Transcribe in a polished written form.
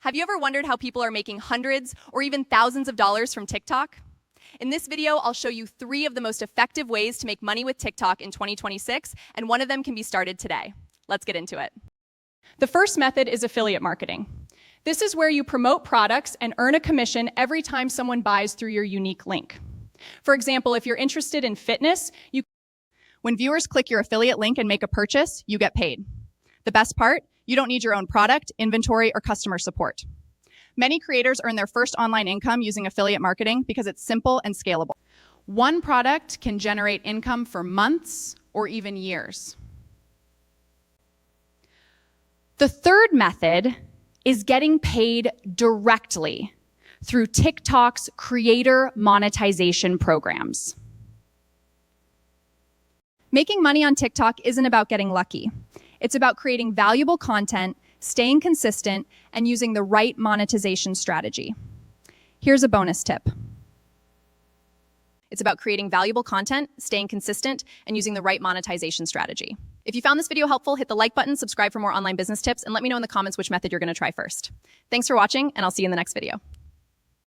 Have you ever wondered how people are making hundreds or even thousands of dollars from TikTok? In this video, I'll show you 3 of the most effective ways to make money with TikTok in 2026, and one of them can be started today. Let's get into it. The first method is affiliate marketing. This is where you promote products and earn a commission every time someone buys through your unique link. For example, if you're interested in fitness, when viewers click your affiliate link and make a purchase, you get paid. The best part? You don't need your own product, inventory, or customer support. Many creators earn their first online income using affiliate marketing because it's simple and scalable. One product can generate income for months or even years. The third method is getting paid directly through TikTok's creator monetization programs. Making money on TikTok isn't about getting lucky. It's about creating valuable content, staying consistent, and using the right monetization strategy. Here's a bonus tip. It's about creating valuable content, staying consistent, and using the right monetization strategy. If you found this video helpful, hit the like button, subscribe for more online business tips, and let me know in the comments which method you're going to try first. Thanks for watching, and I'll see you in the next video.